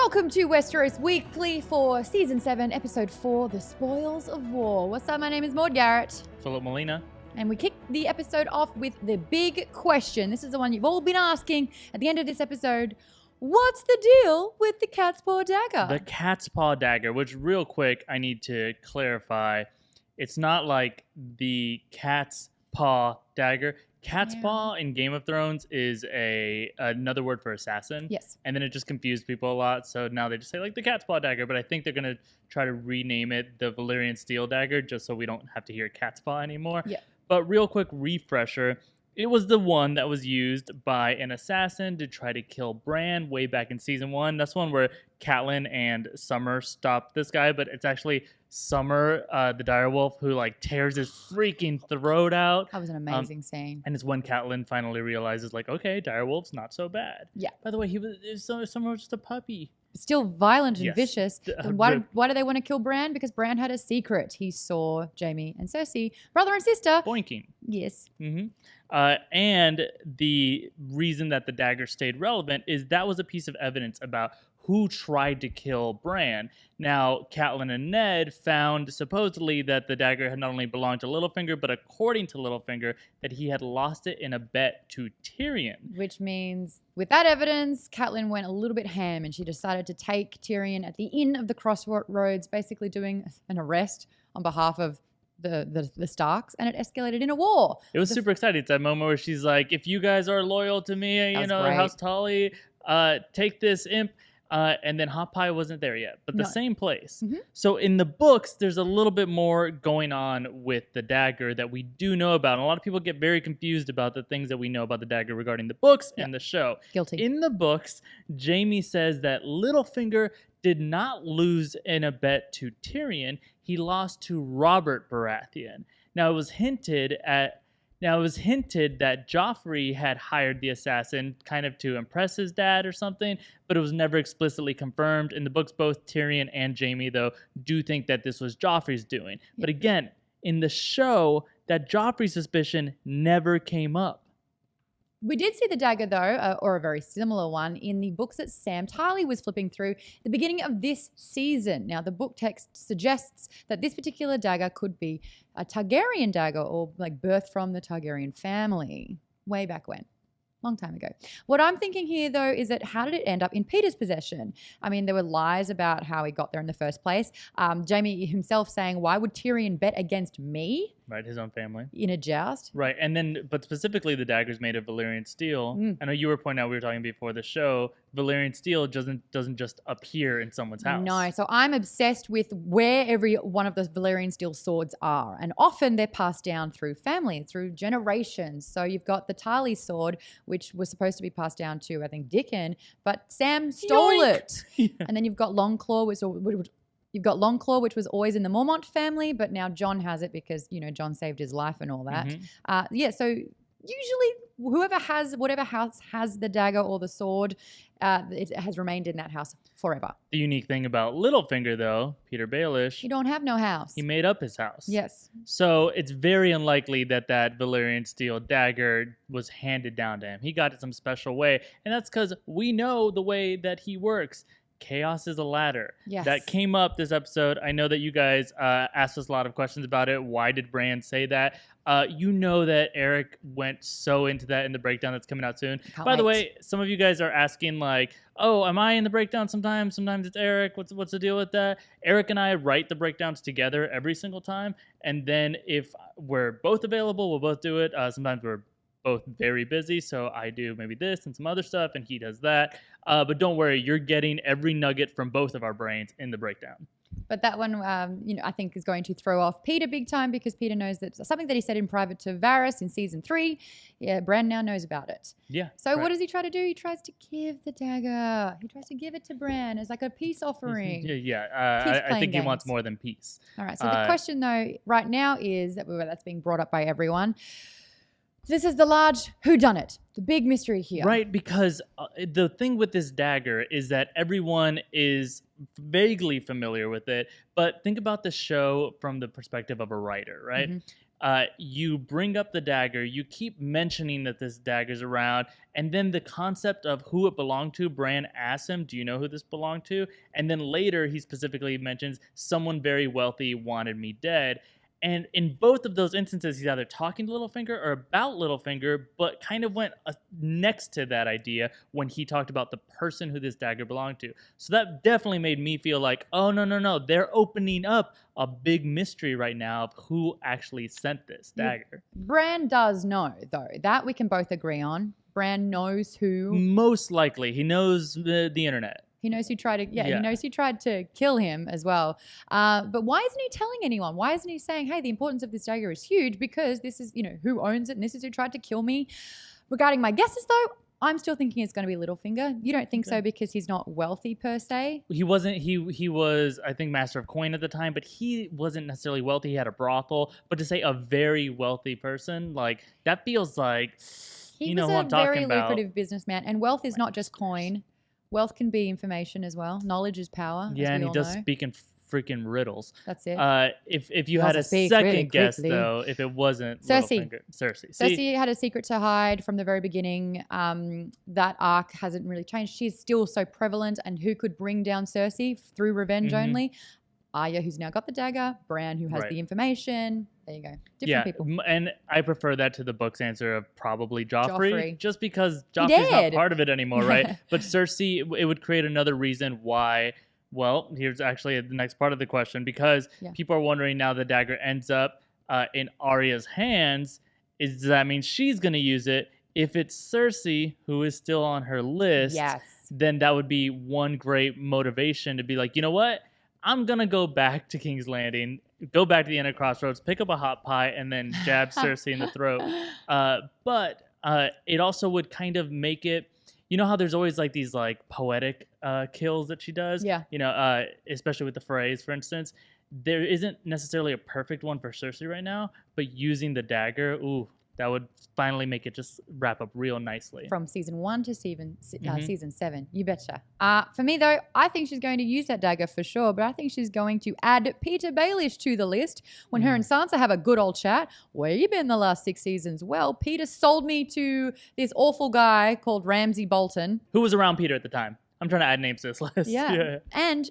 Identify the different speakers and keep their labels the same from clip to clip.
Speaker 1: Welcome to Westeros Weekly for Season 7, Episode 4, The Spoils of War. What's up? My name is Maude Garrett.
Speaker 2: Filup Molina.
Speaker 1: And we kick the episode off with the big question. This is the one you've all been asking at the end of this episode. What's the deal with the Catspaw Dagger?
Speaker 2: The Catspaw Dagger, which real quick, I need to clarify. It's not like the cat's paw dagger. Catspaw in Game of Thrones is another word for assassin.
Speaker 1: Yes.
Speaker 2: And then it just confused people a lot. So now they just say like the Catspaw Dagger. But I think they're going to try to rename it the Valyrian Steel Dagger just so we don't have to hear Catspaw anymore.
Speaker 1: Yeah.
Speaker 2: But real quick refresher. It was the one that was used by an assassin to try to kill Bran way back in season 1. That's one where Catelyn and Summer stopped this guy, but it's actually Summer, the direwolf, who like tears his freaking throat out.
Speaker 1: That was an amazing scene.
Speaker 2: And it's when Catelyn finally realizes, like, okay, direwolf's not so bad.
Speaker 1: Yeah.
Speaker 2: By the way, Summer was just a puppy.
Speaker 1: Still violent and
Speaker 2: Yes.
Speaker 1: vicious. Why do they want to kill Bran? Because Bran had a secret. He saw Jaime and Cersei, brother and sister.
Speaker 2: Boinking.
Speaker 1: Yes.
Speaker 2: Mm-hmm. And the reason that the dagger stayed relevant is that was a piece of evidence about who tried to kill Bran. Now, Catelyn and Ned found supposedly that the dagger had not only belonged to Littlefinger, but according to Littlefinger, that he had lost it in a bet to Tyrion.
Speaker 1: Which means, with that evidence, Catelyn went a little bit ham and she decided to take Tyrion at the inn of the Crossroads, basically doing an arrest on behalf of the Starks, and it escalated in a war.
Speaker 2: It was super exciting. It's that moment where she's like, if you guys are loyal to me,
Speaker 1: That was great.
Speaker 2: House Tully, take this imp. And then Hot Pie wasn't there yet, but the same place.
Speaker 1: Mm-hmm.
Speaker 2: So in the books, there's a little bit more going on with the dagger that we do know about. And a lot of people get very confused about the things that we know about the dagger regarding the books and the show.
Speaker 1: Guilty.
Speaker 2: In the books, Jaime says that Littlefinger did not lose in a bet to Tyrion. He lost to Robert Baratheon. Now, it was hinted that Joffrey had hired the assassin kind of to impress his dad or something, but it was never explicitly confirmed. In the books, both Tyrion and Jaime, though, do think that this was Joffrey's doing. Yeah. But again, in the show, that Joffrey suspicion never came up.
Speaker 1: We did see the dagger, though, or a very similar one, in the books that Sam Tarly was flipping through at the beginning of this season. Now, the book text suggests that this particular dagger could be a Targaryen dagger or like birthed from the Targaryen family way back when. Long time ago. What I'm thinking here, though, is that how did it end up in Peter's possession? I mean, there were lies about how he got there in the first place. Jaime himself saying, why would Tyrion bet against me?
Speaker 2: Right, his own family.
Speaker 1: In a joust.
Speaker 2: Right, and then, but specifically the dagger's made of Valyrian steel. I know you were pointing out, we were talking before the show, Valyrian steel doesn't just appear in someone's house.
Speaker 1: No, so I'm obsessed with where every one of the Valyrian steel swords are. And often they're passed down through family, through generations. So you've got the Tarly sword, which was supposed to be passed down to, I think, Dickon, but Sam stole it. Yeah. And then you've got Longclaw, which was always in the Mormont family, but now Jon has it because, Jon saved his life and all that. Mm-hmm. So usually whatever house has the dagger or the sword, it has remained in that house forever.
Speaker 2: The unique thing about Littlefinger, though, Peter Baelish,
Speaker 1: he don't have no house.
Speaker 2: He made up his house.
Speaker 1: Yes.
Speaker 2: So it's very unlikely that Valyrian steel dagger was handed down to him. He got it some special way, and that's because we know the way that he works. Chaos is a ladder.
Speaker 1: Yes.
Speaker 2: That came up this episode. I know that you guys asked us a lot of questions about it. Why did Bran say that? You know that Eric went so into that in the breakdown that's coming out soon. By the way, some of you guys are asking like, oh, am I in the breakdown sometimes? Sometimes it's Eric. What's the deal with that? Eric and I write the breakdowns together every single time. And then if we're both available, we'll both do it. Sometimes we're both very busy, so I do maybe this and some other stuff, and he does that. But don't worry, you're getting every nugget from both of our brains in the breakdown.
Speaker 1: But that one, I think is going to throw off Peter big time because Peter knows that something that he said in private to Varys in season 3, Bran now knows about it.
Speaker 2: Yeah.
Speaker 1: So what does he try to do? He tries to give the dagger. He tries to give it to Bran as like a peace offering.
Speaker 2: I think he wants more than peace.
Speaker 1: All right. So the question though right now is that's being brought up by everyone. This is the large whodunit, the big mystery here.
Speaker 2: Right, because the thing with this dagger is that everyone is vaguely familiar with it, but think about the show from the perspective of a writer, right? You bring up the dagger, you keep mentioning that this dagger's around, and then the concept of who it belonged to, Bran asks him, do you know who this belonged to? And then later he specifically mentions someone very wealthy wanted me dead. And in both of those instances, he's either talking to Littlefinger or about Littlefinger, but kind of went next to that idea when he talked about the person who this dagger belonged to. So that definitely made me feel like, oh, no. They're opening up a big mystery right now of who actually sent this dagger.
Speaker 1: Bran does know, though. That we can both agree on. Bran knows who.
Speaker 2: Most likely. He knows the internet.
Speaker 1: He knows who tried to, he knows who tried to kill him as well. But why isn't he telling anyone? Why isn't he saying, hey, the importance of this dagger is huge because this is, who owns it and this is who tried to kill me? Regarding my guesses, though, I'm still thinking it's going to be Littlefinger. You don't think so because he's not wealthy per se?
Speaker 2: He wasn't. He was, I think, master of coin at the time, but he wasn't necessarily wealthy. He had a brothel. But to say a very wealthy person, like, that feels like,
Speaker 1: he was a very lucrative businessman. And wealth is not just coin. Wealth can be information as well. Knowledge is power.
Speaker 2: Yeah, and he does speak in freaking riddles.
Speaker 1: That's it.
Speaker 2: If you had a second guess, though, if it wasn't
Speaker 1: Cersei.
Speaker 2: Cersei
Speaker 1: had a secret to hide from the very beginning. That arc hasn't really changed. She's still so prevalent, and who could bring down Cersei through revenge only? Arya, who's now got the dagger. Bran, who has the information. There you go. Different people.
Speaker 2: And I prefer that to the book's answer of probably Joffrey. Just because Joffrey's not part of it anymore, right? But Cersei, it would create another reason why. Well, here's actually the next part of the question, because people are wondering now the dagger ends up in Arya's hands. Does that mean she's going to use it? If it's Cersei, who is still on her list, then that would be one great motivation to be like, you know what? I'm going to go back to King's Landing, go back to the end of Crossroads, pick up a hot pie, and then jab Cersei in the throat. But it also would kind of make it, you know how there's always like these like poetic kills that she does?
Speaker 1: Yeah.
Speaker 2: Especially with the phrase, for instance. There isn't necessarily a perfect one for Cersei right now, but using the dagger, ooh, that would finally make it just wrap up real nicely.
Speaker 1: From season 1 to season 7. You betcha. For me, though, I think she's going to use that dagger for sure, but I think she's going to add Peter Baelish to the list when her and Sansa have a good old chat. Where you been the last 6 seasons? Well, Peter sold me to this awful guy called Ramsay Bolton.
Speaker 2: Who was around Peter at the time? I'm trying to add names to this list.
Speaker 1: Yeah. And,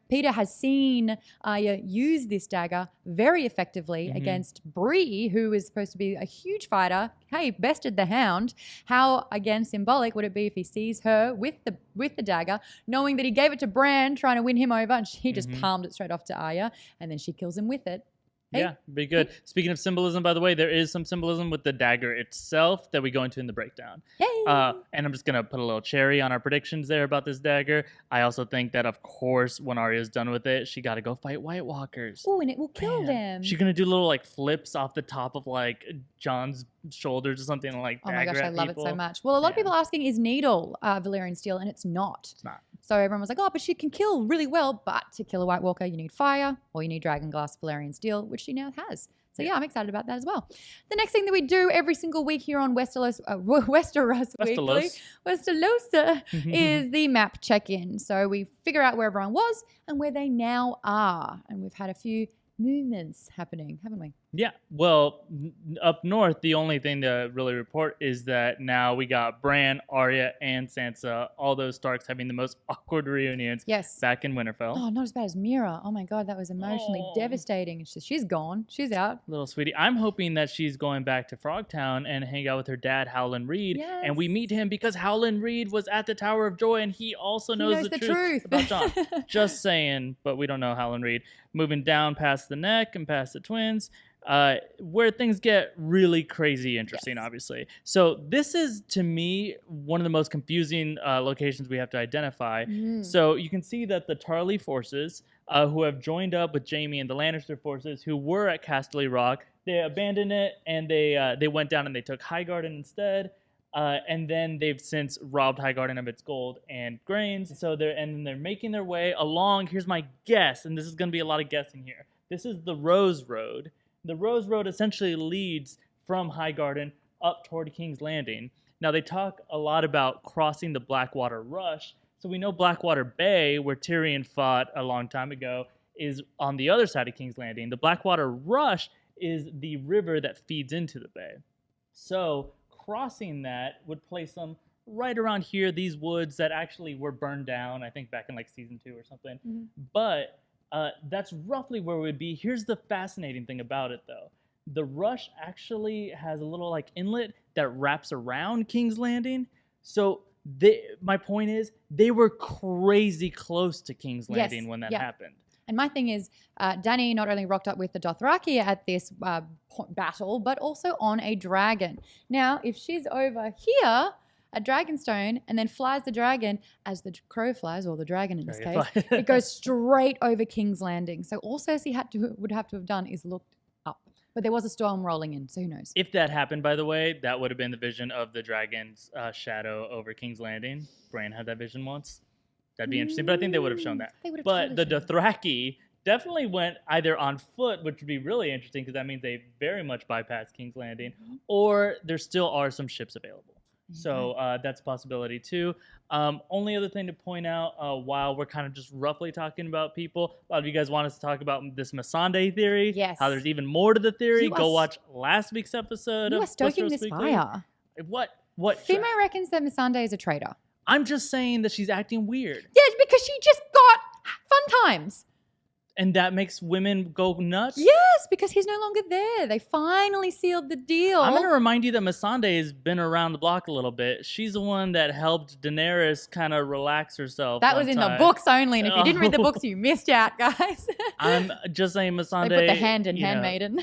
Speaker 1: Peter has seen Arya use this dagger very effectively against Bree, who is supposed to be a huge fighter. Hey, bested the Hound. How, again, symbolic would it be if he sees her with the dagger, knowing that he gave it to Bran, trying to win him over, and he just palmed it straight off to Arya, and then she kills him with it. Hey.
Speaker 2: Yeah, be good. Speaking of symbolism, by the way, there is some symbolism with the dagger itself that we go into in the breakdown.
Speaker 1: Yay.
Speaker 2: And I'm just going to put a little cherry on our predictions there about this dagger. I also think that, of course, when Arya's done with it, she got to go fight White Walkers.
Speaker 1: Oh, and it will kill them.
Speaker 2: She's going to do little, like, flips off the top of, like, Jon's shoulders or something, and, like,
Speaker 1: oh my gosh, I love
Speaker 2: people.
Speaker 1: It so much. Well, a lot of people asking, is Needle Valyrian steel? And it's not.
Speaker 2: It's not.
Speaker 1: So everyone was like, oh, but she can kill really well. But to kill a White Walker, you need fire or you need dragon glass Valyrian steel, which she now has. So yeah, I'm excited about that as well. The next thing that we do every single week here on Westeros Weekly, Westeros, is the map check-in. So we figure out where everyone was and where they now are. And we've had a few movements happening, haven't we?
Speaker 2: Yeah. Well, up north, the only thing to really report is that now we got Bran, Arya, and Sansa, all those Starks having the most awkward reunions back in Winterfell.
Speaker 1: Oh, not as bad as Mira. Oh my God, that was emotionally devastating. She's gone. She's out.
Speaker 2: Little sweetie. I'm hoping that she's going back to Frogtown and hang out with her dad, Howland Reed.
Speaker 1: Yes.
Speaker 2: And we meet him because Howland Reed was at the Tower of Joy and he also knows the truth about Jon. Just saying, but we don't know Howland Reed. Moving down past the neck and past the twins. Where things get really crazy interesting, obviously. So this is, to me, one of the most confusing locations we have to identify. So you can see that the Tarly forces, who have joined up with Jaime and the Lannister forces, who were at Casterly Rock, they abandoned it and they went down and they took Highgarden instead. And then they've since robbed Highgarden of its gold and grains. So they're making their way along. Here's my guess, and this is going to be a lot of guessing here. This is the Rose Road. The Rose Road essentially leads from Highgarden up toward King's Landing. Now, they talk a lot about crossing the Blackwater Rush. So we know Blackwater Bay, where Tyrion fought a long time ago, is on the other side of King's Landing. The Blackwater Rush is the river that feeds into the bay. So crossing that would place them right around here, these woods that actually were burned down, I think back in like season 2 or something. Mm-hmm. But that's roughly where we'd be. Here's the fascinating thing about it, though. The Rush actually has a little like inlet that wraps around King's Landing. So my point is, they were crazy close to King's Landing when that happened.
Speaker 1: And my thing is, Dany not only rocked up with the Dothraki at this battle, but also on a dragon. Now, if she's over here at Dragonstone and then flies the dragon as the crow flies, or the dragon in this case, it goes straight over King's Landing. So all Cersei would have to have done is looked up. But there was a storm rolling in, so who knows? If
Speaker 2: that happened, by the way, that would have been the vision of the dragon's shadow over King's Landing. Bran had that vision once. That'd be interesting, but I think they would have shown that. But the Dothraki definitely went either on foot, which would be really interesting because that means they very much bypassed King's Landing, or there still are some ships available. So that's a possibility too. Only other thing to point out, while we're kind of just roughly talking about people, a lot of you guys want us to talk about this Missandei theory.
Speaker 1: Yes.
Speaker 2: How there's even more to the theory. Go watch last week's episode.
Speaker 1: You are stoking this fire.
Speaker 2: What?
Speaker 1: Fimo reckons that Missandei is a traitor.
Speaker 2: I'm just saying that she's acting weird.
Speaker 1: Yeah, because she just got fun times.
Speaker 2: And that makes women go nuts?
Speaker 1: Yes, because he's no longer there. They finally sealed the deal.
Speaker 2: I'm going to remind you that Missandei has been around the block a little bit. She's the one that helped Daenerys kind of relax herself.
Speaker 1: That was in the books only. And if you didn't read the books, you missed out, guys.
Speaker 2: I'm just saying Missandei.
Speaker 1: They put the hand in Handmaiden.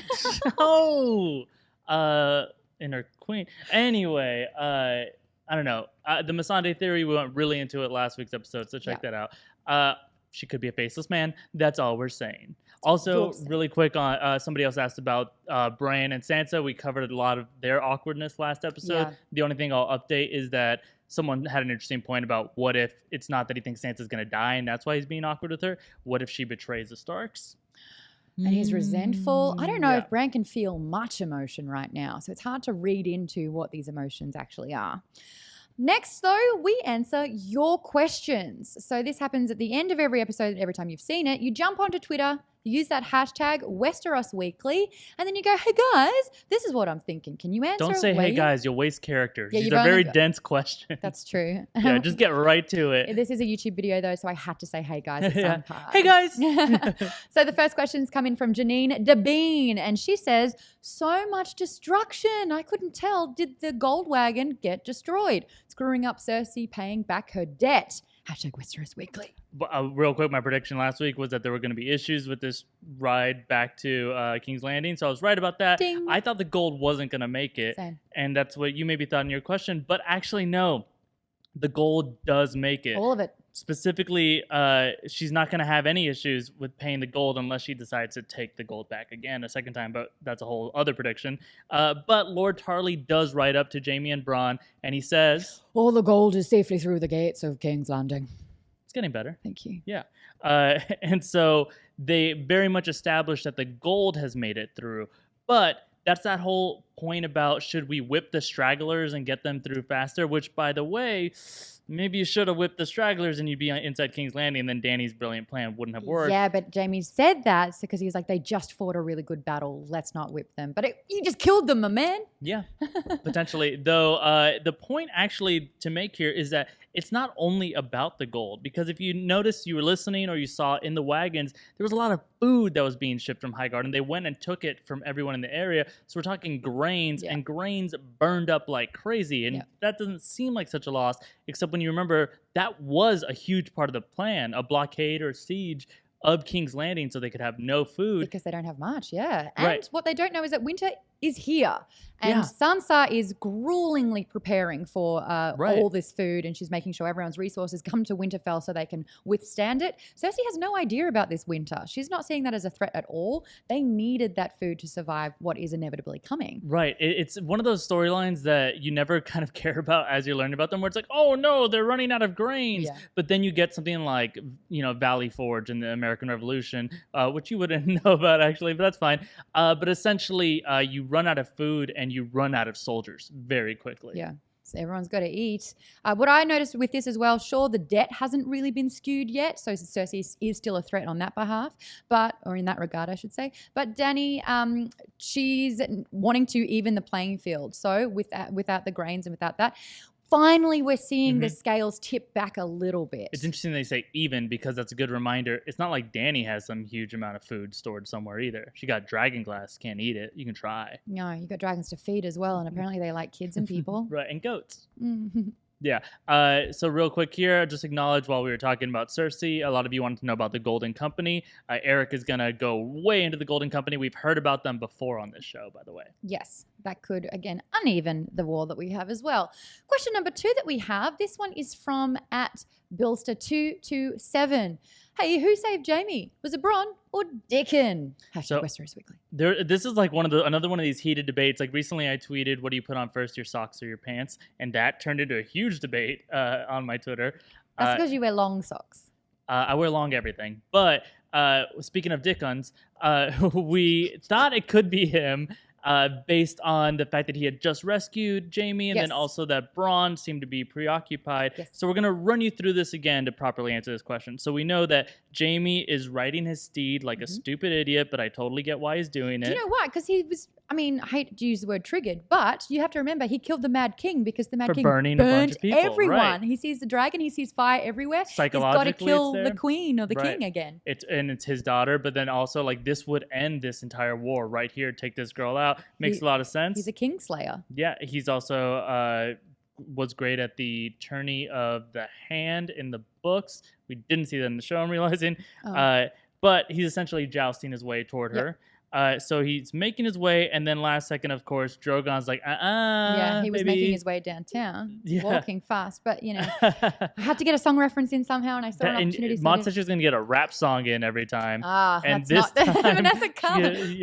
Speaker 2: In her queen. Anyway, I don't know. The Missandei theory, we went really into it last week's episode, so check that out. She could be a faceless man. That's all we're saying. Also, really quick, on somebody else asked about Bran and Sansa. We covered a lot of their awkwardness last episode. Yeah. The only thing I'll update is that someone had an interesting point about what if it's not that he thinks Sansa's going to die and that's why he's being awkward with her. What if she betrays the Starks?
Speaker 1: And he's resentful. I don't know if Bran can feel much emotion right now, so it's hard to read into what these emotions actually are. Next, though, we answer your questions. So this happens at the end of every episode. Every time you've seen it, you jump onto Twitter, use that hashtag Westeros Weekly, and then you go, hey guys, this is what I'm thinking. Can you answer?
Speaker 2: Don't say, hey guys, you'll waste characters. These are very dense questions.
Speaker 1: That's true.
Speaker 2: Yeah, just get right to it.
Speaker 1: This is a YouTube video though, so I had to say, hey guys, at some part.
Speaker 2: Hey guys.
Speaker 1: So the first questions come in from Janine DeBean, and she says, so much destruction. I couldn't tell. Did the gold wagon get destroyed? Screwing up Cersei paying back her debt. Hashtag Westeros Weekly.
Speaker 2: Real quick, my prediction last week was that there were going to be issues with this ride back to King's Landing. So I was right about that.
Speaker 1: Ding.
Speaker 2: I thought the gold wasn't going to make it.
Speaker 1: Same.
Speaker 2: And that's what you maybe thought in your question. But actually, no. The gold does make it.
Speaker 1: All of it.
Speaker 2: Specifically, she's not going to have any issues with paying the gold unless she decides to take the gold back again a second time, but that's a whole other prediction. But Lord Tarly does write up to Jaime and Bronn, and he says,
Speaker 1: all the gold is safely through the gates of King's Landing.
Speaker 2: It's getting better.
Speaker 1: Thank you.
Speaker 2: Yeah. And so they very much established that the gold has made it through, but that's that whole point about should we whip the stragglers and get them through faster, which, by the way, maybe you should have whipped the stragglers and you'd be inside King's Landing, and then Dany's brilliant plan wouldn't have worked.
Speaker 1: Yeah, but Jaime said that because he was like, they just fought a really good battle. Let's not whip them. But you just killed them, my man.
Speaker 2: Yeah, potentially. Though the point actually to make here is that it's not only about the gold, because if you noticed, you were listening or you saw in the wagons, there was a lot of food that was being shipped from Highgarden. And they went and took it from everyone in the area. So we're talking grains, and grains burned up like crazy. And that doesn't seem like such a loss, except when you remember that was a huge part of the plan, a blockade or siege of King's Landing so they could have no food.
Speaker 1: Because they don't have much, And what they don't know is that winter is here. And Sansa is gruelingly preparing for all this food, and she's making sure everyone's resources come to Winterfell so they can withstand it. Cersei has no idea about this winter. She's not seeing that as a threat at all. They needed that food to survive what is inevitably coming.
Speaker 2: Right. It's one of those storylines that you never kind of care about as you're learning about them, where it's like, oh no, they're running out of grains. Yeah. But then you get something like, Valley Forge in the American Revolution, which you wouldn't know about actually, but that's fine. But essentially, you run out of food and you run out of soldiers very quickly.
Speaker 1: Yeah. So everyone's got to eat. What I noticed with this as well, sure, the debt hasn't really been skewed yet, so Cersei is still a threat on that behalf, or in that regard, I should say. But Dany, she's wanting to even the playing field. So without the grains and without that, finally we're seeing the scales tip back a little bit.
Speaker 2: It's interesting they say even because that's a good reminder. It's not like Dany has some huge amount of food stored somewhere either. She got dragon glass, can't eat it. You can try.
Speaker 1: No, you got dragons to feed as well, and apparently they like kids and people.
Speaker 2: Right, and goats. Yeah. So real quick here, just acknowledge while we were talking about Cersei, a lot of you wanted to know about the Golden Company. Eric is going to go way into the Golden Company. We've heard about them before on this show, by the way.
Speaker 1: Yes, that could, again, uneven the war that we have as well. Question number 2 that we have, this one is from @Bilster227. Hey, who saved Jaime? Was it Bronn or Dickon?
Speaker 2: So,
Speaker 1: Westeros Weekly.
Speaker 2: This is like another one of these heated debates. Like recently I tweeted, what do you put on first, your socks or your pants? And that turned into a huge debate on my Twitter.
Speaker 1: That's because you wear long socks.
Speaker 2: I wear long everything. But speaking of Dickons, we thought it could be him based on the fact that he had just rescued Jaime and then also that Bronn seemed to be preoccupied.
Speaker 1: Yes.
Speaker 2: So we're going to run you through this again to properly answer this question. So we know that Jaime is riding his steed like a stupid idiot, but I totally get why he's doing it.
Speaker 1: Do you know why? Because he was, I hate to use the word triggered, but you have to remember he killed the Mad King because the Mad King
Speaker 2: burning a bunch of people,
Speaker 1: everyone.
Speaker 2: right.
Speaker 1: He sees the dragon, he sees fire everywhere.
Speaker 2: Psychologically,
Speaker 1: he's got to kill the queen or the
Speaker 2: right.
Speaker 1: king again.
Speaker 2: It's his daughter, but then also like this would end this entire war right here. Take this girl out. Makes a lot of sense.
Speaker 1: He's a kingslayer.
Speaker 2: Yeah, he's also was great at the tourney of the hand in the books. We didn't see that in the show, I'm realizing. But he's essentially jousting his way toward her. So he's making his way, and then last second, of course, Drogon's like,
Speaker 1: yeah, he was
Speaker 2: baby.
Speaker 1: making his way downtown, walking fast. But, I had to get a song reference in somehow, and I saw an opportunity.
Speaker 2: Maude said she was going to get a rap song in every time.
Speaker 1: And
Speaker 2: that's
Speaker 1: this
Speaker 2: not
Speaker 1: time, Vanessa Carlton.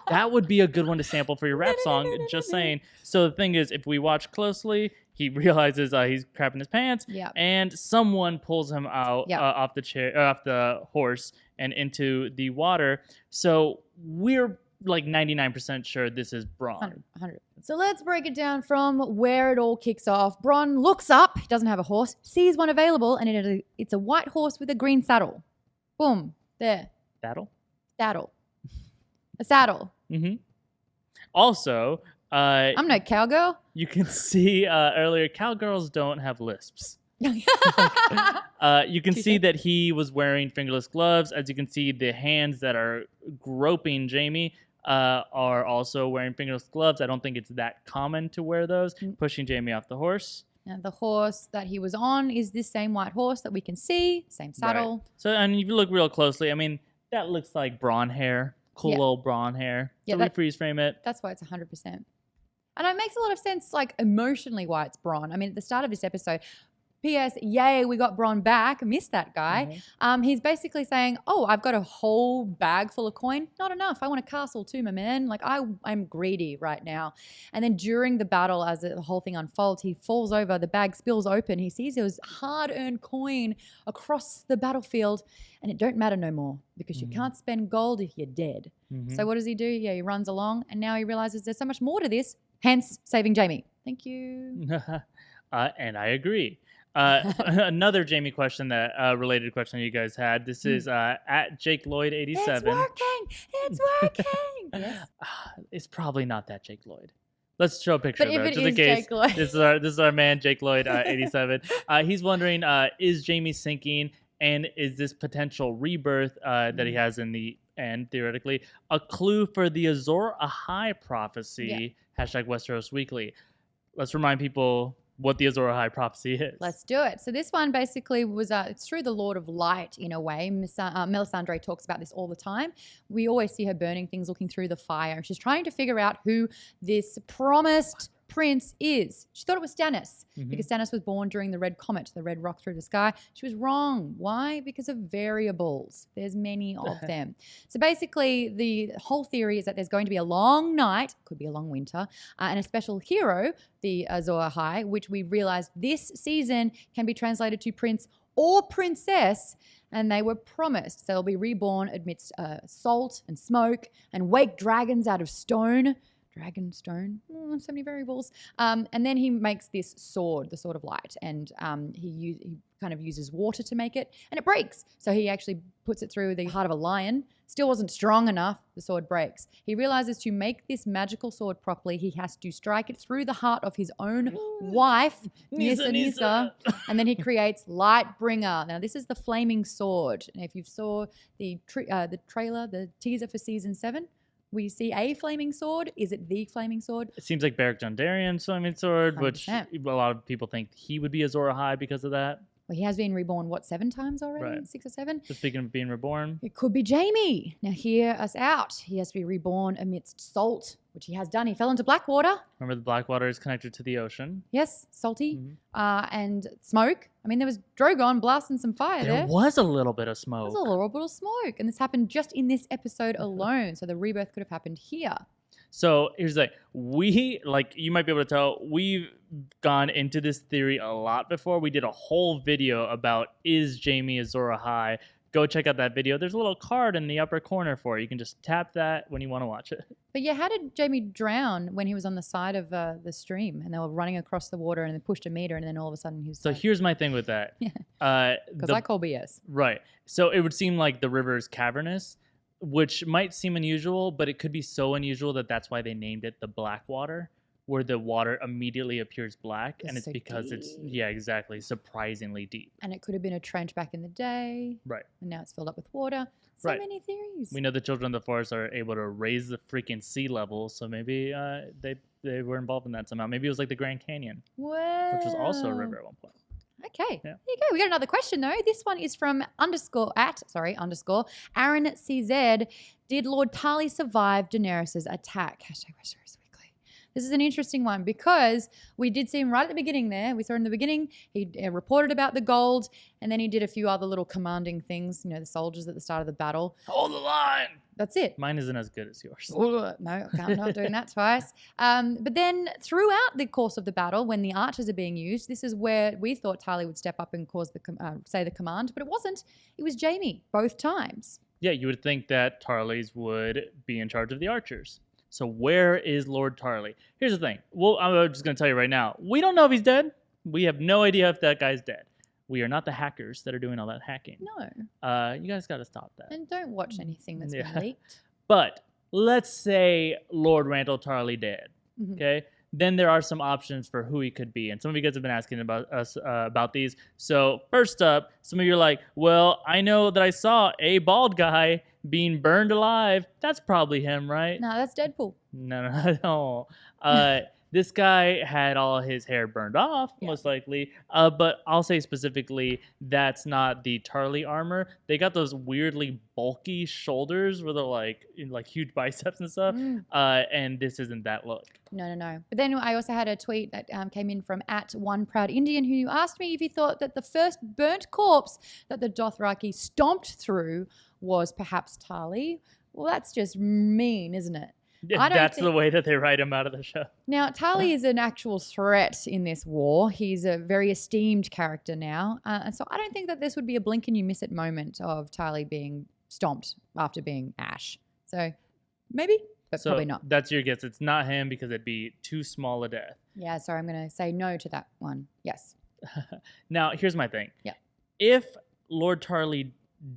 Speaker 2: That would be a good one to sample for your rap song, just saying. So the thing is, if we watch closely, he realizes he's crapping his pants, and someone pulls him out off the horse and into the water. So we're like 99% sure this is Bronn.
Speaker 1: 100. So let's break it down from where it all kicks off. Bronn looks up, he doesn't have a horse, sees one available, and it's a white horse with a green saddle. Boom, there.
Speaker 2: Saddle?
Speaker 1: Saddle. A saddle.
Speaker 2: Also,
Speaker 1: I'm no cowgirl.
Speaker 2: You can see earlier, cowgirls don't have lisps. You can see that he was wearing fingerless gloves. As you can see, the hands that are groping Jaime are also wearing fingerless gloves. I don't think it's that common to wear those, pushing Jaime off the horse.
Speaker 1: Now, the horse that he was on is this same white horse that we can see, same saddle.
Speaker 2: Right. So, and if you look real closely, that looks like Bronn hair, cool old Bronn hair. So we freeze frame it.
Speaker 1: That's why it's 100%. And it makes a lot of sense, like, emotionally why it's Bronn. At the start of this episode, P.S. Yay, we got Bronn back. Missed that guy. He's basically saying, oh, I've got a whole bag full of coin. Not enough. I want a castle too, my man. Like, I'm greedy right now. And then during the battle, as the whole thing unfolds, he falls over. The bag spills open. He sees his hard-earned coin across the battlefield. And it don't matter no more because you can't spend gold if you're dead. So what does he do? Yeah, he runs along. And now he realizes there's so much more to this. Hence, saving Jaime. Thank you.
Speaker 2: And I agree. Another Jaime question related question you guys had. This is at Jake Lloyd 87.
Speaker 1: It's working. Yes.
Speaker 2: It's probably not that Jake Lloyd. Let's show a picture
Speaker 1: but
Speaker 2: though,
Speaker 1: if it
Speaker 2: just in
Speaker 1: is
Speaker 2: case.
Speaker 1: Jake Lloyd.
Speaker 2: This is our man Jake Lloyd 87. He's wondering, is Jaime sinking, and is this potential rebirth that he has in the end theoretically a clue for the Azor Ahai prophecy? Hashtag Westeros Weekly. Let's remind people what the Azor Ahai prophecy is.
Speaker 1: Let's do it. So this one basically was it's through the Lord of Light in a way. Melisandre talks about this all the time. We always see her burning things, looking through the fire. And she's trying to figure out who this promised prince is. She thought it was Stannis because Stannis was born during the red comet, the red rock through the sky. She was wrong. Why? Because of variables. There's many of them. So basically the whole theory is that there's going to be a long night, could be a long winter, and a special hero, the Azor Ahai, which we realized this season can be translated to prince or princess, and they were promised. They'll be reborn amidst salt and smoke and wake dragons out of stone. dragon stone, so many variables. And then he makes this sword, the Sword of Light, and he kind of uses water to make it, and it breaks. So he actually puts it through the heart of a lion. Still wasn't strong enough. The sword breaks. He realizes to make this magical sword properly, he has to strike it through the heart of his own wife, Nissa. And then he creates Lightbringer. Now, this is the flaming sword. And if you saw the trailer, the teaser for season 7, we see a flaming sword. Is it the flaming sword?
Speaker 2: It seems like Beric Dondarrion's flaming sword, 100%. Which a lot of people think he would be Azor Ahai because of that.
Speaker 1: Well, he has been reborn, 7 times already?
Speaker 2: Right.
Speaker 1: 6 or 7?
Speaker 2: So speaking of being reborn.
Speaker 1: It could be Jaime. Now hear us out. He has to be reborn amidst salt, which he has done. He fell into Blackwater.
Speaker 2: Remember, the Blackwater is connected to the ocean.
Speaker 1: Yes, salty. And smoke. I mean, there was Drogon blasting some fire there.
Speaker 2: There was a little bit of smoke.
Speaker 1: There was a little bit of smoke. And this happened just in this episode alone. So the rebirth could have happened here.
Speaker 2: So here's the thing. You might be able to tell, we've gone into this theory a lot before. We did a whole video about, is Jaime Azor Ahai? Go check out that video. There's a little card in the upper corner for it. You can just tap that when you want to watch it.
Speaker 1: But yeah, how did Jaime drown when he was on the side of the stream and they were running across the water and they pushed a meter and then all of a sudden he was...
Speaker 2: So here's my thing with that.
Speaker 1: Because I call BS.
Speaker 2: Right. So it would seem like the river is cavernous, which might seem unusual, but it could be so unusual that that's why they named it the Blackwater, where the water immediately appears black, and it's so because deep. It's surprisingly deep.
Speaker 1: And it could have been a trench back in the day,
Speaker 2: right?
Speaker 1: And now it's filled up with water. So many theories.
Speaker 2: We know the children of the forest are able to raise the freaking sea level, so maybe they were involved in that somehow. Maybe it was like the Grand Canyon, which was also a river at one point.
Speaker 1: Okay, There you go. We got another question though. This one is from Aaron CZ. Did Lord Tarly survive Daenerys' attack? #Westeros Weekly. This is an interesting one because we did see him right at the beginning there. We saw him in the beginning. He reported about the gold, and then he did a few other little commanding things. You know, the soldiers at the start of the battle.
Speaker 2: Hold the line.
Speaker 1: That's it.
Speaker 2: Mine isn't as good as yours.
Speaker 1: No, I'm not doing that twice. But then throughout the course of the battle, when the archers are being used, this is where we thought Tarly would step up and cause say the command, but it wasn't. It was Jaime both times.
Speaker 2: Yeah, you would think that Tarly's would be in charge of the archers. So where is Lord Tarly? Here's the thing. Well, I'm just going to tell you right now. We don't know if he's dead. We have no idea if that guy's dead. We are not the hackers that are doing all that hacking.
Speaker 1: No.
Speaker 2: You guys got to stop that.
Speaker 1: And don't watch anything that's been leaked.
Speaker 2: But let's say Lord Randall Tarly dead. Okay? Then there are some options for who he could be. And some of you guys have been asking about us about these. So first up, some of you are like, well, I know that I saw a bald guy being burned alive. That's probably him, right?
Speaker 1: No, that's Deadpool.
Speaker 2: No. This guy had all his hair burned off, most likely. But I'll say specifically, that's not the Tarly armor. They got those weirdly bulky shoulders where they're like huge biceps and stuff. And this isn't that look.
Speaker 1: No. But then I also had a tweet that came in from @OneProudIndian who asked me if he thought that the first burnt corpse that the Dothraki stomped through was perhaps Tarly. Well, that's just mean, isn't it?
Speaker 2: That's the way that they write him out of the show.
Speaker 1: Now, Tarly is an actual threat in this war. He's a very esteemed character now. And so I don't think that this would be a blink and you miss it moment of Tarly being stomped after being Ash. So maybe, but probably not.
Speaker 2: That's your guess. It's not him because it'd be too small a death.
Speaker 1: Yeah, sorry, I'm going to say no to that one. Yes.
Speaker 2: Now, here's my thing.
Speaker 1: Yeah.
Speaker 2: If Lord Tarly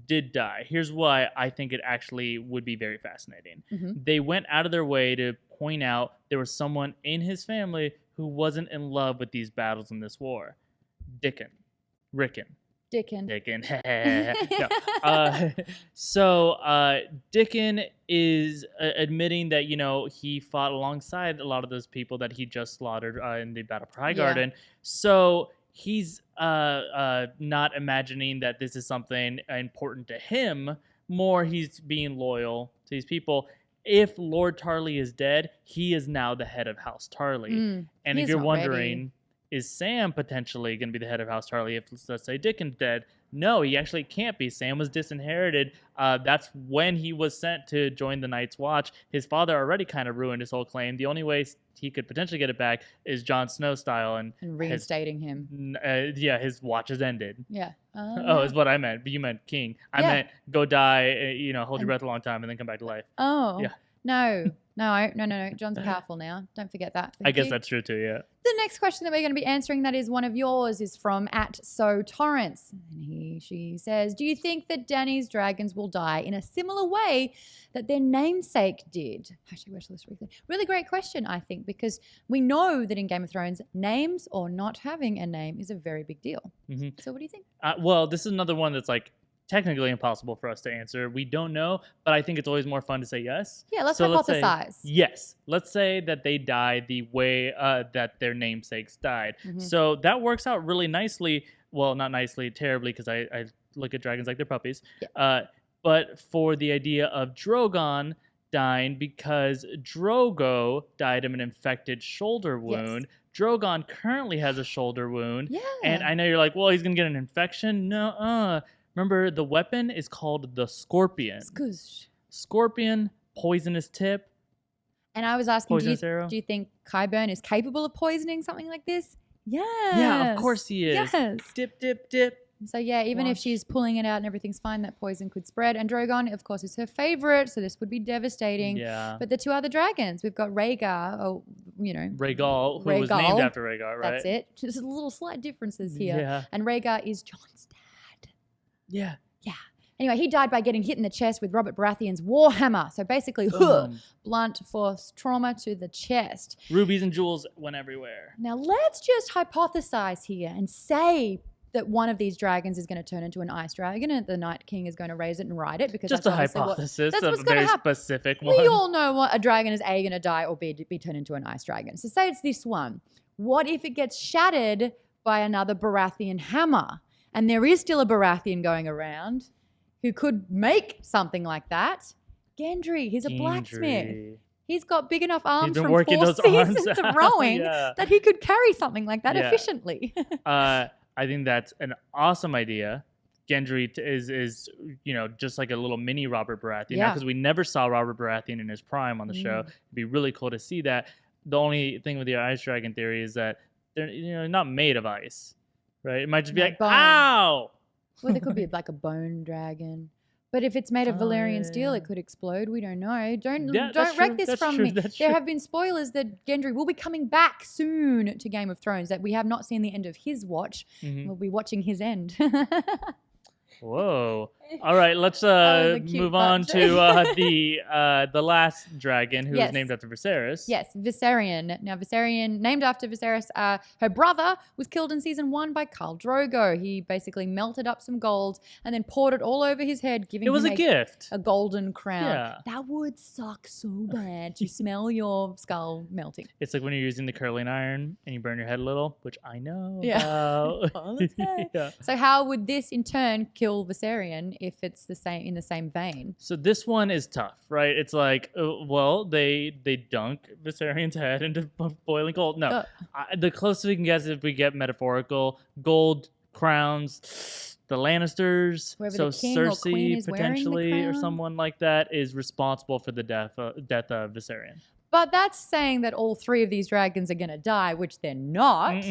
Speaker 2: did die, here's why I think it actually would be very fascinating. They went out of their way to point out there was someone in his family who wasn't in love with these battles in this war. Dickon. So Dickon is admitting that, he fought alongside a lot of those people that he just slaughtered in the Battle for Highgarden. So he's not imagining that this is something important to him. More, he's being loyal to these people. If Lord Tarly is dead, he is now the head of House Tarly. And if you're wondering, is Sam potentially going to be the head of House Tarly if, let's say, Dickon's dead? No, he actually can't be. Sam was disinherited. That's when he was sent to join the Night's Watch. His father already kind of ruined his whole claim. The only way he could potentially get it back is Jon Snow style. And
Speaker 1: reinstating him.
Speaker 2: His watch is ended.
Speaker 1: Yeah.
Speaker 2: Is what I meant. But you meant king. I meant go die, hold your breath a long time and then come back to life.
Speaker 1: Oh.
Speaker 2: Yeah.
Speaker 1: No. John's powerful now. Don't forget that.
Speaker 2: I guess that's true too, yeah.
Speaker 1: The next question that we're going to be answering, that is one of yours, is from @SoTorrance. And she says, do you think that Dany's dragons will die in a similar way that their namesake did? Really great question, I think, because we know that in Game of Thrones, names or not having a name is a very big deal. Mm-hmm. So what do you think?
Speaker 2: Well, this is another one that's like technically impossible for us to answer. We don't know, but I think it's always more fun to say yes.
Speaker 1: Yeah, let's hypothesize.
Speaker 2: Yes. Let's say that they died the way that their namesakes died. Mm-hmm. So that works out really nicely. Well, not nicely, terribly, because I look at dragons like they're puppies. Yeah. But for the idea of Drogon dying because Drogo died of an infected shoulder wound. Yes. Drogon currently has a shoulder wound. Yeah. And I know you're like, well, he's going to get an infection. No, remember, the weapon is called the Scorpion.
Speaker 1: Skoosh.
Speaker 2: Scorpion, poisonous tip.
Speaker 1: And I was asking, do you think Qyburn is capable of poisoning something like this? Yes.
Speaker 2: Yeah, of course he is.
Speaker 1: Yes.
Speaker 2: Dip, dip, dip.
Speaker 1: So yeah, even if she's pulling it out and everything's fine, that poison could spread. And Drogon, of course, is her favorite, so this would be devastating. Yeah. But the two other dragons, we've got Rhaegar,
Speaker 2: Rhaegal, who was named after Rhaegar, right?
Speaker 1: That's it. Just little slight differences here. Yeah. And Rhaegar is Jon's dad.
Speaker 2: Yeah.
Speaker 1: Yeah. Anyway, he died by getting hit in the chest with Robert Baratheon's warhammer. So basically, blunt force trauma to the chest.
Speaker 2: Rubies and jewels went everywhere.
Speaker 1: Now, let's just hypothesize here and say that one of these dragons is going to turn into an ice dragon and the Night King is going to raise it and ride it. Because
Speaker 2: just
Speaker 1: that's
Speaker 2: a hypothesis, a very specific one.
Speaker 1: We all know what a dragon is A, going to die, or B, be turned into an ice dragon. So say it's this one. What if it gets shattered by another Baratheon hammer? And there is still a Baratheon going around who could make something like that. Gendry, he's a blacksmith. He's got big enough arms from 4 seasons of rowing that he could carry something like that efficiently.
Speaker 2: I think that's an awesome idea. Gendry is just like a little mini Robert Baratheon. Because we never saw Robert Baratheon in his prime on the show. It'd be really cool to see that. The only thing with the ice dragon theory is that they're not made of ice, right? It might just be like, bone. Ow!
Speaker 1: Well, there could be like a bone dragon. But if it's made of Valyrian steel, it could explode. We don't know. Don't wreck this from me. There have been spoilers that Gendry will be coming back soon to Game of Thrones, that we have not seen the end of his watch. Mm-hmm. We'll be watching his end.
Speaker 2: Whoa. All right, let's move on to the last dragon who is named after Viserys.
Speaker 1: Yes, Viserion. Now, Viserion, named after Viserys, her brother was killed in season 1 by Khal Drogo. He basically melted up some gold and then poured it all over his head, giving him
Speaker 2: a gift.
Speaker 1: A golden crown. Yeah. That would suck so bad to smell your skull melting.
Speaker 2: It's like when you're using the curling iron and you burn your head a little, which I know about.
Speaker 1: So how would this in turn kill Viserion if it's in the same vein?
Speaker 2: So this one is tough, right? It's like, they dunk Viserion's head into boiling gold. No, the closest we can guess is if we get metaphorical gold crowns. The Lannisters,
Speaker 1: so the king
Speaker 2: Cersei
Speaker 1: or queen is
Speaker 2: potentially, or someone like that, is responsible for the death of Viserion.
Speaker 1: But that's saying that all 3 of these dragons are going to die, which they're not.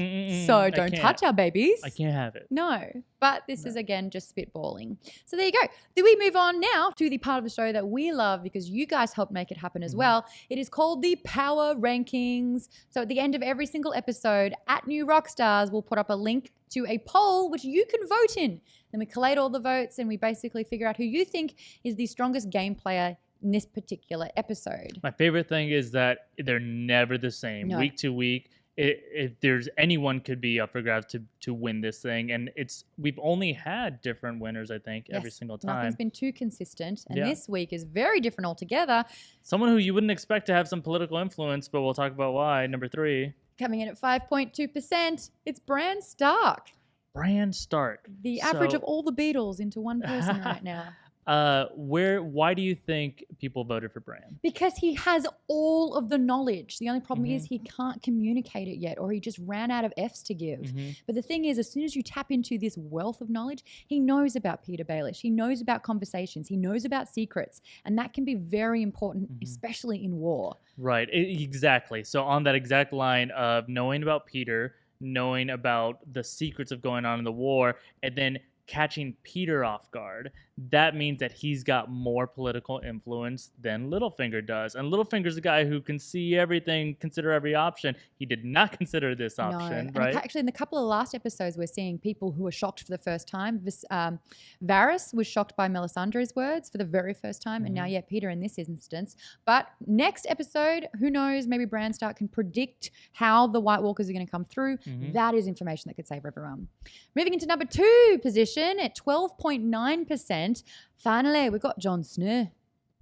Speaker 1: So don't touch our babies.
Speaker 2: I can't have it.
Speaker 1: No. But this is, again, just spitballing. So there you go. Then we move on now to the part of the show that we love because you guys helped make it happen as well. It is called the Power Rankings. So at the end of every single episode, at New Rockstars, we'll put up a link to a poll which you can vote in. Then we collate all the votes and we basically figure out who you think is the strongest game player in this particular episode.
Speaker 2: My favorite thing is that they're never the same. Week to week, if there's anyone could be up for grabs to win this thing, and we've only had different winners, I think, every single time.
Speaker 1: Nothing's been too consistent, and this week is very different altogether.
Speaker 2: Someone who you wouldn't expect to have some political influence, but we'll talk about why. Number 3.
Speaker 1: Coming in at 5.2%, it's Bran Stark.
Speaker 2: Bran Stark.
Speaker 1: The average of all the Beatles into one person right now.
Speaker 2: Why do you think people voted for Bran?
Speaker 1: Because he has all of the knowledge. The only problem is he can't communicate it yet, or he just ran out of F's to give. But the thing is, as soon as you tap into this wealth of knowledge, he knows about Peter Baelish. He knows about conversations. He knows about secrets. And that can be very important, especially in war.
Speaker 2: Right, exactly. So on that exact line of knowing about Peter, knowing about the secrets of going on in the war, and then catching Peter off guard, that means that he's got more political influence than Littlefinger does. And Littlefinger's the guy who can see everything, consider every option. He did not consider this option,
Speaker 1: no.
Speaker 2: right?
Speaker 1: And actually, in the couple of last episodes, we're seeing people who are shocked for the first time. Varys was shocked by Melisandre's words for the very first time, and now, Peter in this instance. But next episode, who knows, maybe Bran Stark can predict how the White Walkers are going to come through. That is information that could save everyone. Moving into number 2 position at 12.9%. Finally, we've got Jon Snow.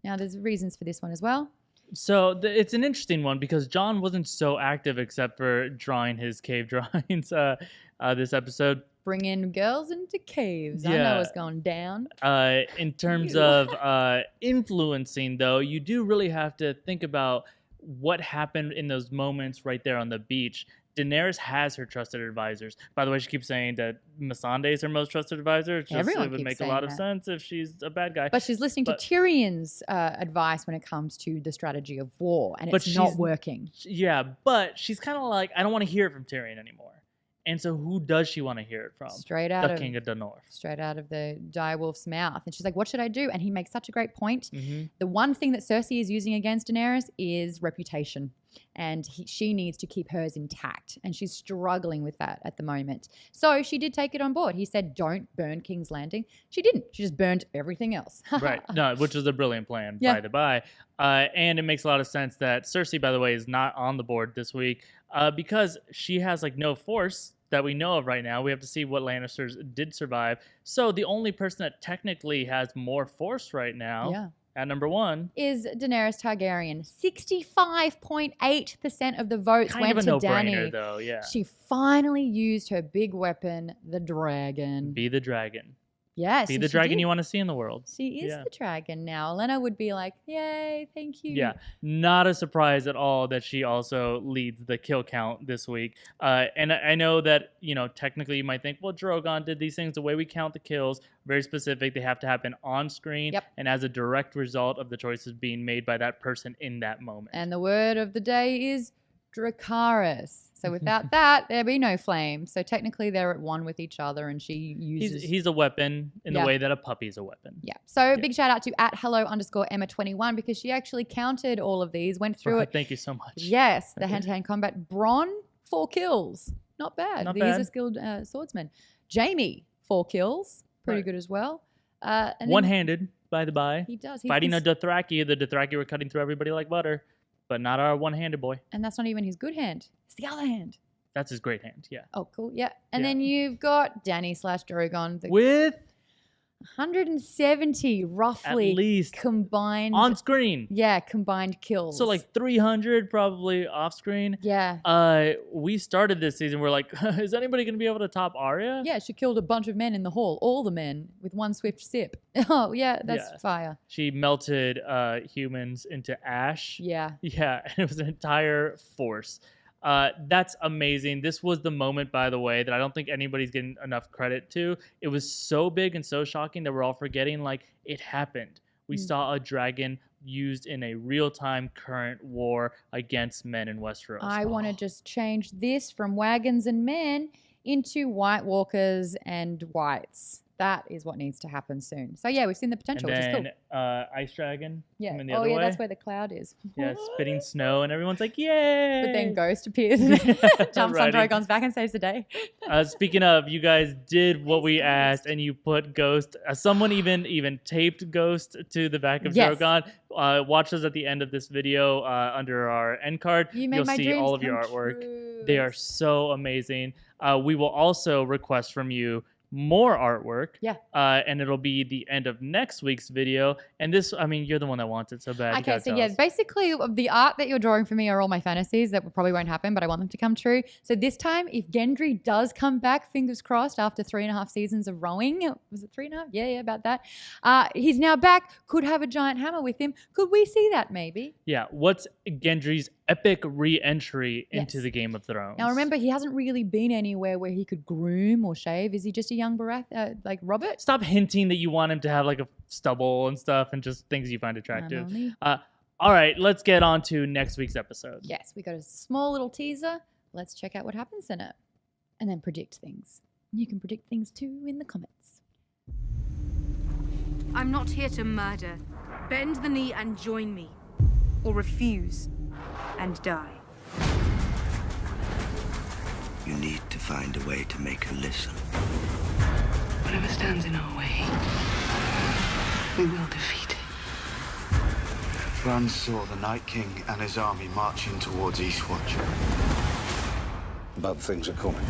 Speaker 1: Now, there's reasons for this one as well.
Speaker 2: So it's an interesting one because Jon wasn't so active except for drawing his cave drawings this episode.
Speaker 1: Bringing girls into caves. Yeah. I know what's going down.
Speaker 2: In terms of influencing, though, you do really have to think about what happened in those moments right there on the beach. Daenerys has her trusted advisors. By the way, she keeps saying that Missandei is her most trusted advisor. It would make a lot of sense if she's a bad guy.
Speaker 1: But she's listening to Tyrion's advice when it comes to the strategy of war, and it's not working.
Speaker 2: Yeah, but she's kind of like, I don't want to hear it from Tyrion anymore. And so who does she want to hear it from?
Speaker 1: Straight out
Speaker 2: the King of the North.
Speaker 1: Straight out of the direwolf's mouth. And she's like, what should I do? And he makes such a great point. The one thing that Cersei is using against Daenerys is reputation. And she needs to keep hers intact. And she's struggling with that at the moment. So she did take it on board. He said, don't burn King's Landing. She didn't. She just burned everything else.
Speaker 2: Right. No, which was a brilliant plan, by the by. And it makes a lot of sense that Cersei, by the way, is not on the board this week because she has like no force that we know of right now. We have to see what Lannisters did survive. So the only person that technically has more force right now at number 1
Speaker 1: is Daenerys Targaryen. 65.8% of the votes went to Dany.
Speaker 2: Though,
Speaker 1: she finally used her big weapon, the dragon.
Speaker 2: Be the dragon.
Speaker 1: Yes.
Speaker 2: Be the dragon you want to see in the world.
Speaker 1: She is the dragon now. Elena would be like, yay, thank you.
Speaker 2: Yeah, not a surprise at all that she also leads the kill count this week. And I know that, technically you might think, well, Drogon did these things. The way we count the kills, very specific. They have to happen on screen and as a direct result of the choices being made by that person in that moment.
Speaker 1: And the word of the day is Dracarys. So without that, there'd be no flame. So technically they're at one with each other and she uses...
Speaker 2: He's a weapon in the way that a puppy's a weapon.
Speaker 1: Yeah. So big shout out to @hello_Emma21 because she actually counted all of these, went through it.
Speaker 2: Thank you so much.
Speaker 1: Yes. The hand-to-hand combat. Bronn, 4 kills. Not bad. He's a skilled swordsman. Jaime, 4 kills. Pretty good as well. And
Speaker 2: one-handed, by the by.
Speaker 1: He does.
Speaker 2: Fighting a Dothraki. The Dothraki were cutting through everybody like butter. But not our one-handed boy.
Speaker 1: And that's not even his good hand. It's the other hand.
Speaker 2: That's his great hand, yeah.
Speaker 1: Oh, cool, yeah. And then you've got Dany/Drogon.
Speaker 2: With?
Speaker 1: 170, roughly.
Speaker 2: At least.
Speaker 1: Combined.
Speaker 2: On screen.
Speaker 1: Yeah, combined kills.
Speaker 2: So like 300 probably off screen.
Speaker 1: Yeah.
Speaker 2: We started this season, we're like, is anybody going to be able to top Arya?
Speaker 1: Yeah, she killed a bunch of men in the hall. All the men with one swift sip. Oh, yeah, that's fire.
Speaker 2: She melted humans into ash.
Speaker 1: Yeah.
Speaker 2: Yeah, and it was an entire force. That's amazing. This was the moment, by the way, that I don't think anybody's getting enough credit to. It was so big and so shocking that we're all forgetting, like, it happened. We saw a dragon used in a real-time current war against men in Westeros.
Speaker 1: I want to just change this from wagons and men into White Walkers and whites. That is what needs to happen soon. So, yeah, we've seen the potential,
Speaker 2: and then,
Speaker 1: which is cool.
Speaker 2: Ice Dragon.
Speaker 1: Yeah.
Speaker 2: Coming the other way.
Speaker 1: That's where the cloud is.
Speaker 2: Yeah, spitting snow, and everyone's like, yay!
Speaker 1: But then Ghost appears and jumps on Drogon's back and saves the day.
Speaker 2: Speaking of, you guys did what we asked, and you put Ghost. Someone even taped Ghost to the back of Drogon. Watch us at the end of this video under our end card. You'll see all of your artwork.
Speaker 1: True.
Speaker 2: They are so amazing. We will also request from you more artwork.
Speaker 1: Yeah.
Speaker 2: And it'll be the end of next week's video. And this, I mean, you're the one that wants it so bad.
Speaker 1: Okay, so yeah, basically the art that you're drawing for me are all my fantasies that probably won't happen, but I want them to come true. So this time, if Gendry does come back, fingers crossed, after 3.5 seasons of rowing, was it 3.5? Yeah, about that. He's now back, could have a giant hammer with him. Could we see that maybe?
Speaker 2: Yeah, what's Gendry's epic re-entry into the Game of Thrones?
Speaker 1: Now remember, he hasn't really been anywhere where he could groom or shave. Is he just a young Barath, like Robert?
Speaker 2: Stop hinting that you want him to have like a stubble and stuff and just things you find attractive. All right, let's get on to next week's episode.
Speaker 1: Yes, we got a small little teaser. Let's check out what happens in it and then predict things. You can predict things too in the comments.
Speaker 3: I'm not here to murder. Bend the knee and join me. Or refuse and die.
Speaker 4: You need to find a way to make her listen.
Speaker 3: Whatever stands in our way, we will defeat it.
Speaker 5: Bran saw the Night King and his army marching towards Eastwatch.
Speaker 4: Bad things are coming.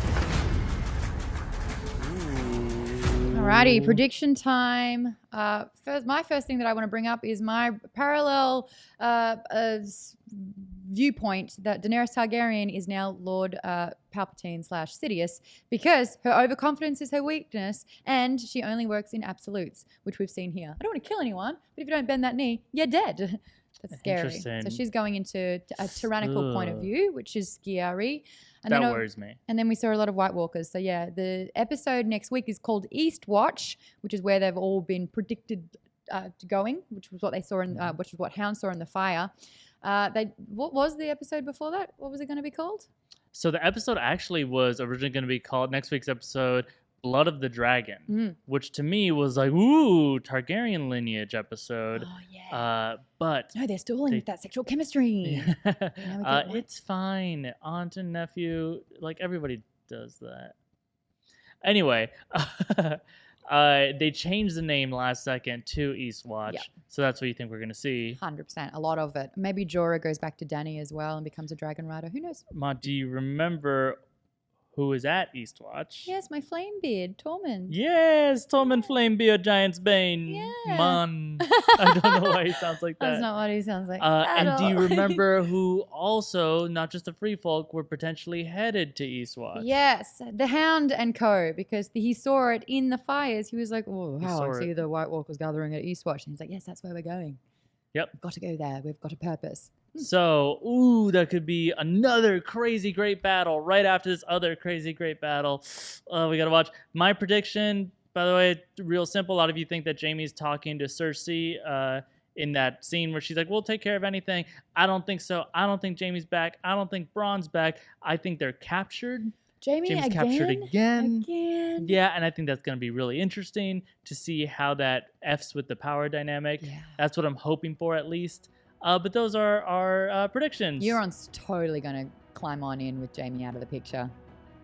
Speaker 1: Alrighty, prediction time. My first thing that I want to bring up is my parallel viewpoint that Daenerys Targaryen is now Lord Palpatine / Sidious because her overconfidence is her weakness and she only works in absolutes, which we've seen here. I don't want to kill anyone, but if you don't bend that knee, you're dead. That's scary. So she's going into a tyrannical point of view, which is scary. And
Speaker 2: that worries me.
Speaker 1: And then we saw a lot of White Walkers. So yeah, the episode next week is called Eastwatch, which is where they've all been predicted going, which was what they saw in, which was what Hound saw in the fire. What was the episode before that? What was it going to be called?
Speaker 2: So the episode actually was originally going to be called next week's episode Blood of the Dragon, which to me was like, ooh, Targaryen lineage episode.
Speaker 1: Oh, yeah.
Speaker 2: But
Speaker 1: no, they're still in with that sexual chemistry.
Speaker 2: It's fine. Aunt and nephew, like everybody does that. Anyway, they changed the name last second to Eastwatch. Yep. So that's what you think we're going to see.
Speaker 1: 100%. A lot of it. Maybe Jorah goes back to Dany as well and becomes a dragon rider. Who knows?
Speaker 2: Maude, do you remember who is at Eastwatch?
Speaker 1: Yes, my Flamebeard, Tormund.
Speaker 2: Yes, Tormund Flamebeard, Giant's Bane.
Speaker 1: Yeah.
Speaker 2: Man. I don't know why he sounds like that.
Speaker 1: That's not what he sounds like.
Speaker 2: And do you remember who also, not just the Free Folk, were potentially headed to Eastwatch?
Speaker 1: Yes, the Hound and co, because he saw it in the fires. He was like, oh, wow, I see the White Walkers gathering at Eastwatch. And he's like, yes, that's where we're going.
Speaker 2: Yep.
Speaker 1: We've got to go there. We've got a purpose.
Speaker 2: So, ooh, that could be another crazy great battle right after this other crazy great battle. We got to watch. My prediction, by the way, real simple. A lot of you think that Jaime's talking to Cersei in that scene where she's like, we'll take care of anything. I don't think so. I don't think Jaime's back. I don't think Bronn's back. I think they're captured. Jaime's captured again. Yeah, and I think that's going to be really interesting to see how that F's with the power dynamic. Yeah. That's what I'm hoping for at least. But those are our predictions.
Speaker 1: Euron's totally going to climb on in with Jaime out of the picture.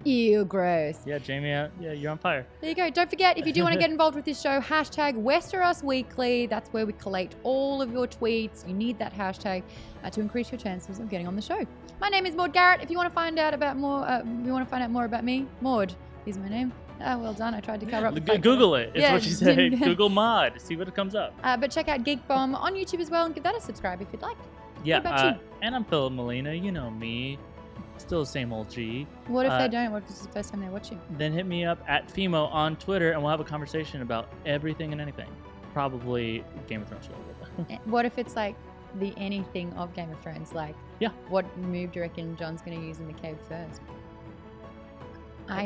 Speaker 1: Ew, gross.
Speaker 2: Yeah, Jaime, yeah, you're on fire.
Speaker 1: There you go. Don't forget, if you do want to get involved with this show, hashtag Westeros Weekly. That's where we collate all of your tweets. You need that hashtag to increase your chances of getting on the show. My name is Maude Garrett. If you want to find out about more, more about me, Maude is my name. Well done. I tried to cover up.
Speaker 2: Google it. It's what she said. Google Maude. See what comes up.
Speaker 1: But check out Geek Bomb on YouTube as well and give that a subscribe if you'd like.
Speaker 2: Yeah. What about you? And I'm Filup Molina. You know me. Still the same old G.
Speaker 1: What if they don't? What if this is the first time they're watching?
Speaker 2: Then hit me up at Fimo on Twitter and we'll have a conversation about everything and anything. Probably Game of Thrones related.
Speaker 1: What if it's like the anything of Game of Thrones? Like, what move do you reckon Jon's going to use in the cave first?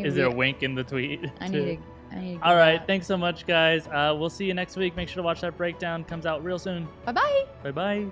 Speaker 2: Is there a wink in the tweet?
Speaker 1: I need to
Speaker 2: All right. Thanks so much, guys. We'll see you next week. Make sure to watch that breakdown. Comes out real soon.
Speaker 1: Bye-bye.
Speaker 2: Bye-bye.